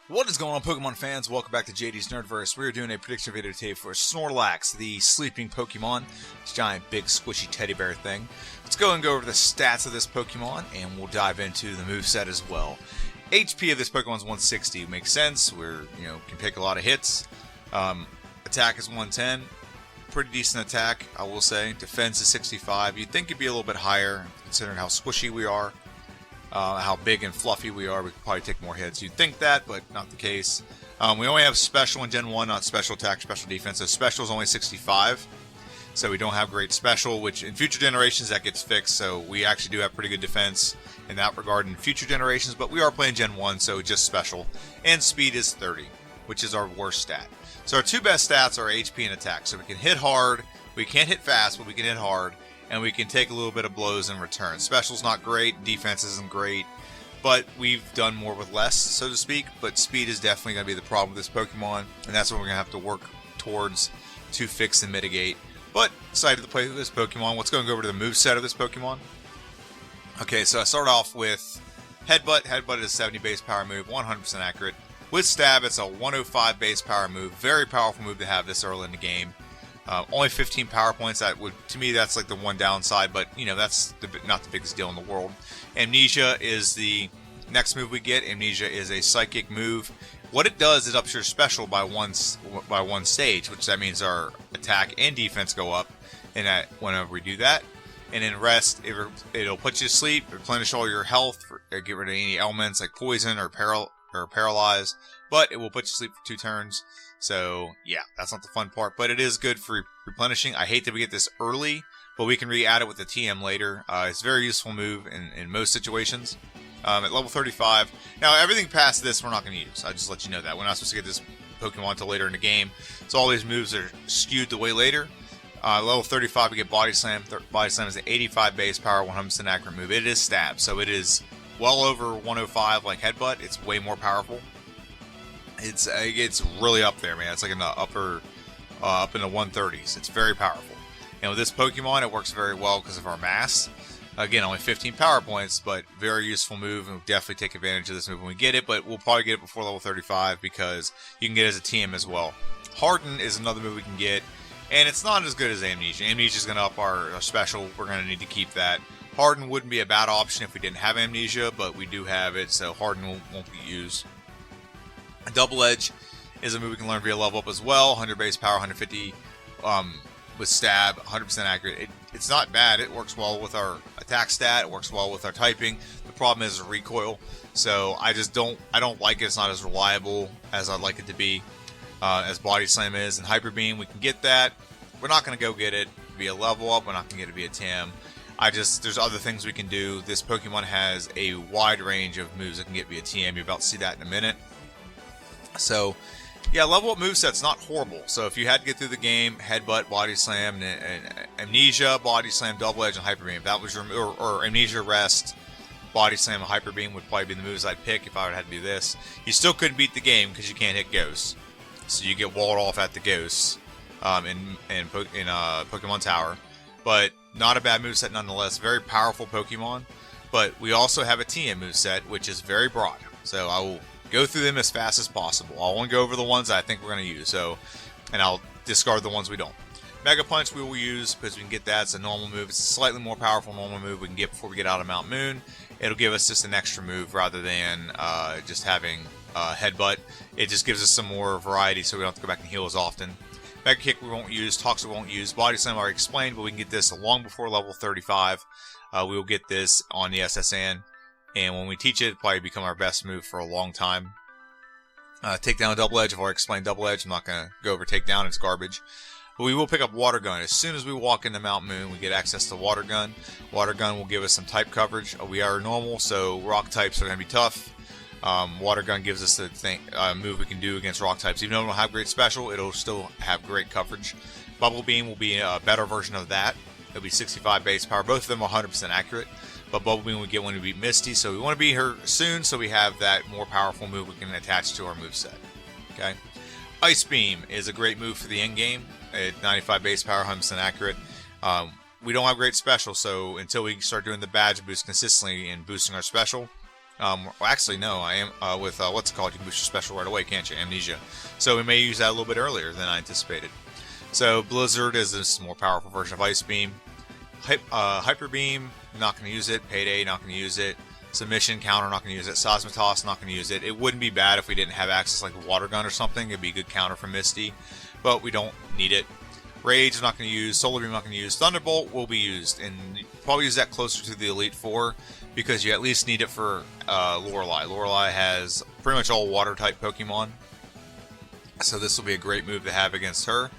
What is going on, Pokemon fans? Welcome back to JD's Nerdverse. We're doing a prediction video today for Snorlax, the sleeping Pokemon. This giant, big, squishy teddy bear thing. Let's go and go over the stats of this Pokemon, and we'll dive into the moveset as well. HP of this Pokemon is 160. Makes sense. Can pick a lot of hits. Attack is 110. Pretty decent attack, I will say. Defense is 65. You'd think it'd be a little bit higher, considering how squishy we are. How big and fluffy we are, we could probably take more hits. You'd think that, but not the case. We only have special in Gen 1, not special attack, special defense. So special is only 65. So we don't have great special, which in future generations that gets fixed. So we actually do have pretty good defense in that regard in future generations. But we are playing Gen 1, so just special. And speed is 30, which is our worst stat. So our two best stats are HP and attack. So we can hit hard. We can't hit fast, but we can hit hard. And we can take a little bit of blows in return. Special's not great, defense isn't great, but we've done more with less, so to speak. But speed is definitely going to be the problem with this Pokemon, and that's what we're going to have to work towards to fix and mitigate. But excited to play with this Pokemon. Let's go and go over to the moveset of this Pokemon. Okay, so I start off with Headbutt. Headbutt is a 70 base power move, 100% accurate. With Stab, it's a 105 base power move. Very powerful move to have this early in the game. Only 15 power points. To me, that's like the one downside, but that's not the biggest deal in the world. Amnesia is the next move we get. Amnesia is a psychic move. What it does is ups your special by one stage, which that means our attack and defense go up. And whenever we do that, and in rest, it'll put you to sleep, replenish all your health, get rid of any elements like poison or paralyze. But it will put you to sleep for 2 turns. So, yeah, that's not the fun part, but it is good for replenishing. I hate that we get this early, but we can re-add it with the TM later. It's a very useful move in most situations. At level 35. Now, everything past this we're not going to use. I'll just let you know that. We're not supposed to get this Pokemon until later in the game. So all these moves are skewed the way later. Level 35, we get Body Slam. Body Slam is an 85 base power, 100% accurate move. It is Stab, so it is well over 105 like Headbutt. It's way more powerful. It's really up there, man. It's like in the up in the 130s. It's very powerful. And with this Pokemon, it works very well because of our mass. Again, only 15 power points, but very useful move, and we'll definitely take advantage of this move when we get it, but we'll probably get it before level 35 because you can get it as a TM as well. Harden is another move we can get, and it's not as good as Amnesia. Amnesia is going to up our special. We're going to need to keep that. Harden wouldn't be a bad option if we didn't have Amnesia, but we do have it, so Harden won't be used. Double Edge is a move we can learn via level up as well. 100 base power, 150 with Stab, 100% accurate. It's not bad. It works well with our attack stat. It works well with our typing. The problem is recoil. So I don't like it. It's not as reliable as I'd like it to be, as Body Slam is. And Hyper Beam, we can get that. We're not going to go get it via level up. We're not going to get it via TM. There's other things we can do. This Pokemon has a wide range of moves that can get via TM. You're about to see that in a minute. So, yeah, level up moveset's not horrible. So if you had to get through the game, Headbutt, Body Slam, and Amnesia, Body Slam, Double Edge, and Hyper Beam. That was your or Amnesia, Rest, Body Slam, and Hyper Beam would probably be the moves I'd pick if I would have to do this. You still couldn't beat the game because you can't hit ghosts, so you get walled off at the ghosts in Pokemon Tower. But not a bad moveset nonetheless. Very powerful Pokemon. But we also have a TM moveset, which is very broad. So I will go through them as fast as possible. I want to go over the ones I think we're going to use, and I'll discard the ones we don't. Mega Punch we will use because we can get that. It's a normal move. It's a slightly more powerful normal move we can get before we get out of Mount Moon. It'll give us just an extra move rather than just having Headbutt. It just gives us some more variety so we don't have to go back and heal as often. Mega Kick we won't use. Toxic we won't use. Body Slam I already explained, but we can get this long before level 35. We will get this on the SSN. And when we teach it, it'll probably become our best move for a long time. Takedown Double Edge. I've already explained Double Edge. I'm not going to go over Takedown. It's garbage. But we will pick up Water Gun. As soon as we walk into Mount Moon, we get access to Water Gun. Water Gun will give us some type coverage. We are normal, so rock types are going to be tough. Water Gun gives us the move we can do against rock types. Even though it don't have great special, it'll still have great coverage. Bubble Beam will be a better version of that. It'll be 65 base power. Both of them are 100% accurate. But Bubble Beam we get when we beat Misty, so we want to beat her soon, so we have that more powerful move we can attach to our moveset. Okay? Ice Beam is a great move for the end game. At 95 base power, 100% accurate. We don't have great special, so until we start doing the badge boost consistently and boosting our special, Well, actually, no, I am with what's it called? You can boost your special right away, can't you? Amnesia. So we may use that a little bit earlier than I anticipated. So Blizzard is this more powerful version of Ice Beam. Hyper Beam, not going to use it. Payday, not going to use it. Submission counter, not going to use it. Seismitos, not going to use it. It wouldn't be bad if we didn't have access like Water Gun or something. It'd be a good counter for Misty, but we don't need it. Rage, not going to use. Solar Beam, not going to use. Thunderbolt will be used, and probably use that closer to the Elite Four because you at least need it for Lorelei. Lorelei has pretty much all Water-type Pokemon, so this will be a great move to have against her.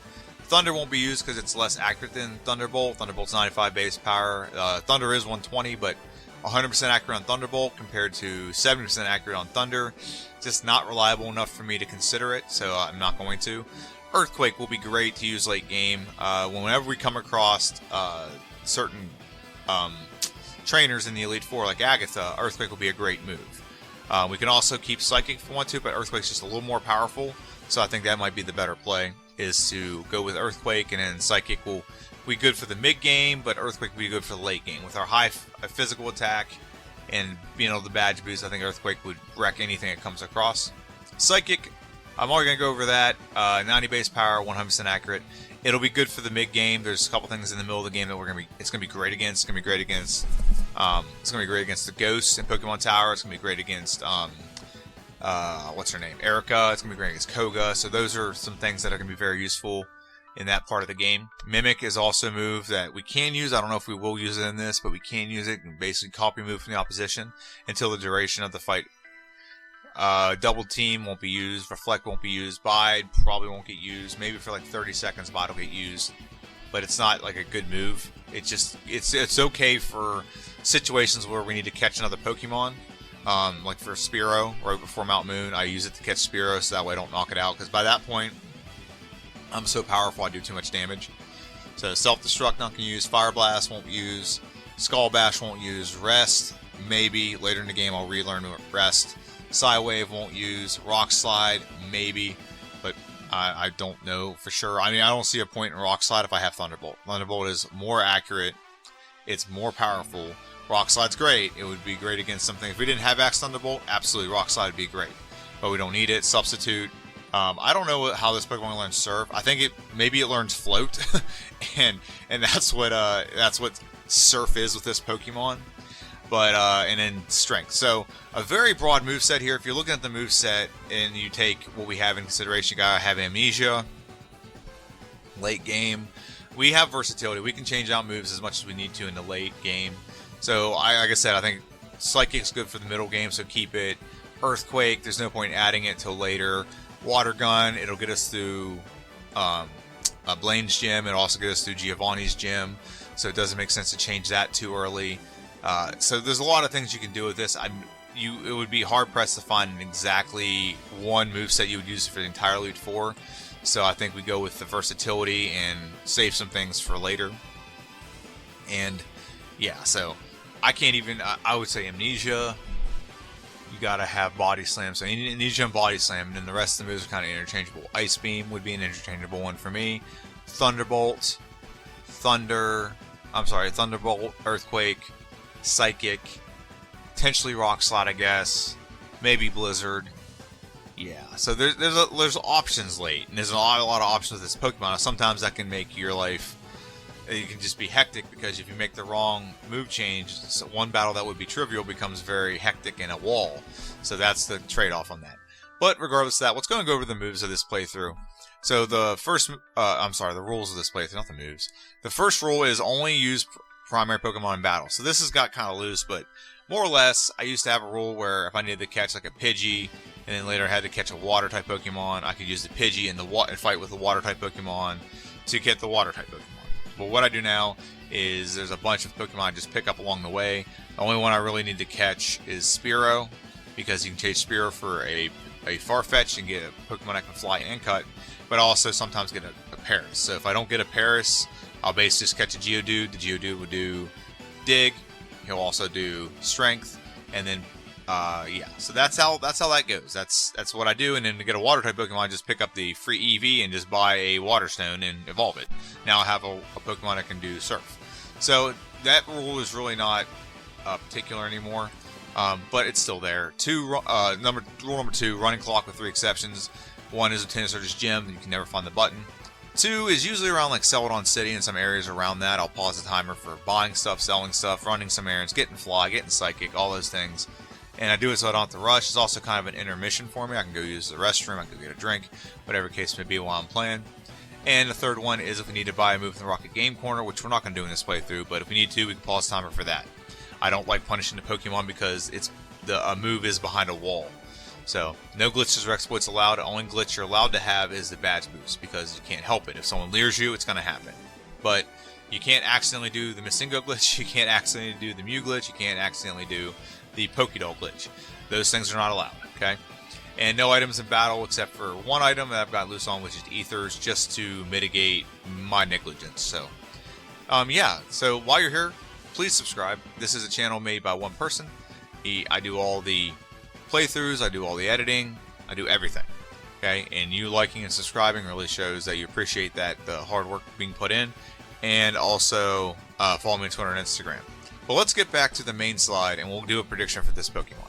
Thunder won't be used because it's less accurate than Thunderbolt. Thunderbolt's 95 base power. Thunder is 120, but 100% accurate on Thunderbolt compared to 70% accurate on Thunder. Just not reliable enough for me to consider it, so I'm not going to. Earthquake will be great to use late game. Whenever we come across certain trainers in the Elite Four, like Agatha, Earthquake will be a great move. We can also keep Psychic if we want to, but Earthquake's just a little more powerful, so I think that might be the better play, is to go with Earthquake, and then Psychic will be good for the mid-game, but Earthquake will be good for the late game. With our high physical attack and being able to badge boost, I think Earthquake would wreck anything it comes across. Psychic, I'm already going to go over that. 90 base power, 100% accurate. It'll be good for the mid-game. There's a couple things in the middle of the game that it's going to be great against. It's going to be great against the Ghosts in Pokemon Tower. It's going to be great against what's her name? Erica. It's going to be great against Koga. So those are some things that are going to be very useful in that part of the game. Mimic is also a move that we can use. I don't know if we will use it in this, but we can use it and basically copy move from the opposition until the duration of the fight. Double Team won't be used. Reflect won't be used. Bide probably won't get used. Maybe for like 30 seconds Bide will get used, but it's not like a good move. It's okay for situations where we need to catch another Pokemon. Like for Spearow, right before Mount Moon, I use it to catch Spearow so that way I don't knock it out, because by that point I'm so powerful I do too much damage. So Self-Destruct not going to use. Fire Blast won't use. Skull Bash won't use. Rest, maybe. Later in the game I'll relearn Rest. Psywave won't use. Rock Slide, maybe. But I don't know for sure. I mean, I don't see a point in Rock Slide if I have Thunderbolt. Thunderbolt is more accurate. It's more powerful. Rock Slide's great. It would be great against something. If we didn't have Axe Thunderbolt, absolutely Rock Slide would be great. But we don't need it. Substitute. I don't know how this Pokemon learns Surf. I think maybe it learns Float, and that's what Surf is with this Pokemon. But and then Strength. So a very broad moveset here. If you're looking at the moveset and you take what we have in consideration, you gotta have Amnesia. Late game, we have versatility. We can change out moves as much as we need to in the late game. So like I said, I think Psychic's good for the middle game, so keep it. Earthquake, there's no point in adding it till later. Water Gun, it'll get us through Blaine's gym. It'll also get us through Giovanni's gym, so it doesn't make sense to change that too early. So there's a lot of things you can do with this. It would be hard pressed to find exactly one moveset you would use for the entire Elite Four. So I think we go with the versatility and save some things for later. And yeah, so I can't even. I would say Amnesia. You gotta have Body Slam. So Amnesia and Body Slam, and then the rest of the moves are kind of interchangeable. Ice Beam would be an interchangeable one for me. Thunderbolt, Thunderbolt, Earthquake, Psychic, potentially Rock Slide, I guess. Maybe Blizzard. Yeah. So there's options late, and there's a lot of options with this Pokemon. Sometimes that can make your life. It can just be hectic because if you make the wrong move change, one battle that would be trivial becomes very hectic in a wall. So that's the trade-off on that. But regardless of that, let's go and go over the moves of this playthrough. So the rules of this playthrough, not the moves. The first rule is only use primary Pokemon in battle. So this has got kind of loose, but more or less, I used to have a rule where if I needed to catch like a Pidgey, and then later I had to catch a Water-type Pokemon, I could use the Pidgey and fight with the Water-type Pokemon to get the Water-type Pokemon. But what I do now is there's a bunch of Pokemon I just pick up along the way. The only one I really need to catch is Spearow, because you can chase Spearow for a Farfetch and get a Pokemon that can fly and cut, but also sometimes get a Paris. So if I don't get a Paris, I'll basically just catch a Geodude. The Geodude will do Dig. He'll also do Strength, and then yeah. So that's how that goes. That's what I do. And then to get a Water type Pokemon, I just pick up the free EV and just buy a Water Stone and evolve it. Now I have a Pokemon that can do Surf. So that rule is really not particular anymore. but it's still there. Rule number 2, running clock with 3 exceptions. 1 is a Tennis Surge's Gym, you can never find the button. 2 is usually around like Celadon City and some areas around that. I'll pause the timer for buying stuff, selling stuff, running some errands, getting fly, getting psychic, all those things. And I do it so I don't have to rush. It's also kind of an intermission for me. I can go use the restroom, I can go get a drink, whatever case may be while I'm playing. And the third one is if we need to buy a move in the Rocket Game Corner, which we're not going to do in this playthrough, but if we need to, we can pause the timer for that. I don't like punishing the Pokemon because a move is behind a wall. So, no glitches or exploits allowed. The only glitch you're allowed to have is the badge boost, because you can't help it. If someone leers you, it's going to happen. But you can't accidentally do the Missingo glitch, you can't accidentally do the Mew glitch, you can't accidentally do the Pokédoll glitch. Those things are not allowed, okay? And no items in battle except for one item that I've got loose on, which is Ethers, just to mitigate my negligence. So, yeah. So, while you're here, please subscribe. This is a channel made by one person. I do all the playthroughs, I do all the editing, I do everything. Okay, and you liking and subscribing really shows that you appreciate the hard work being put in, and also follow me on Twitter and Instagram. But let's get back to the main slide, and we'll do a prediction for this Pokemon.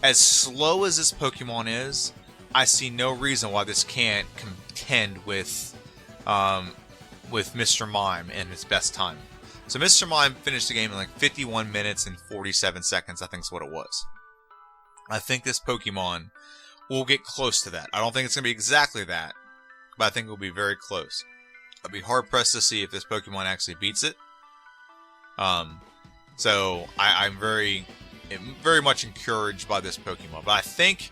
As slow as this Pokemon is, I see no reason why this can't contend with Mr. Mime and his best time. So Mr. Mime finished the game in like 51 minutes and 47 seconds, I think is what it was. I think this Pokemon will get close to that. I don't think it's going to be exactly that, but I think it will be very close. I'd be hard-pressed to see if this Pokemon actually beats it. So I'm very much encouraged by this Pokemon. But I think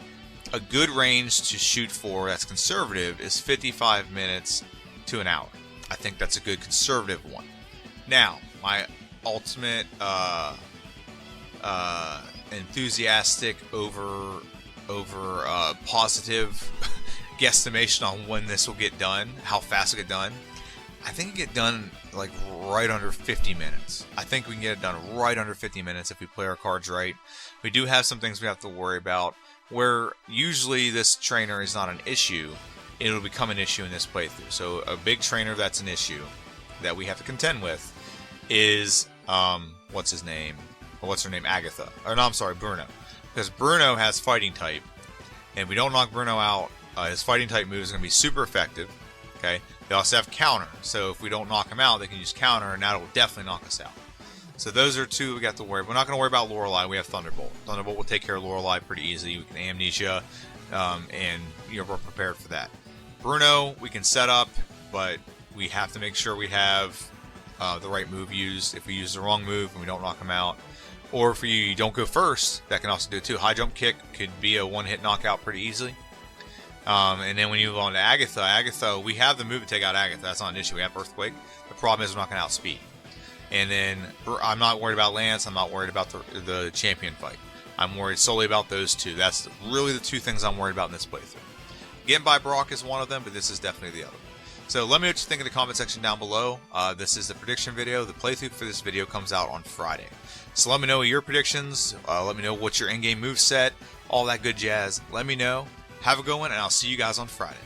a good range to shoot for that's conservative is 55 minutes to an hour. I think that's a good conservative one. Now, my ultimate enthusiastic over positive guesstimation on when this will get done, how fast it'll get done. I think it'll get done like right under 50 minutes. I think we can get it done right under 50 minutes if we play our cards right. We do have some things we have to worry about, where usually this trainer is not an issue. It'll become an issue in this playthrough. So a big trainer that's an issue that we have to contend with is, what's his name? Or what's her name? Agatha. Or no, I'm sorry, Bruno. Because Bruno has fighting type, and if we don't knock Bruno out, his fighting type move is going to be super effective. Okay. They also have counter, so if we don't knock him out, they can use counter, and that will definitely knock us out. So those are two we got to worry. We're not going to worry about Lorelei. We have Thunderbolt. Thunderbolt will take care of Lorelei pretty easily. We can Amnesia, and we're prepared for that. Bruno, we can set up, but we have to make sure we have the right move used. If we use the wrong move and we don't knock him out, or if you don't go first, that can also do it too. High jump kick could be a one-hit knockout pretty easily. And then when you move on to Agatha, we have the move to take out Agatha. That's not an issue. We have Earthquake. The problem is we're not going to outspeed. And then I'm not worried about Lance. I'm not worried about the champion fight. I'm worried solely about those two. That's really the two things I'm worried about in this playthrough. Getting by Brock is one of them, but this is definitely the other. So let me know what you think in the comment section down below. This is the prediction video. The playthrough for this video comes out on Friday. So let me know your predictions. Let me know what's your in-game moveset, all that good jazz. Let me know. Have a good one, and I'll see you guys on Friday.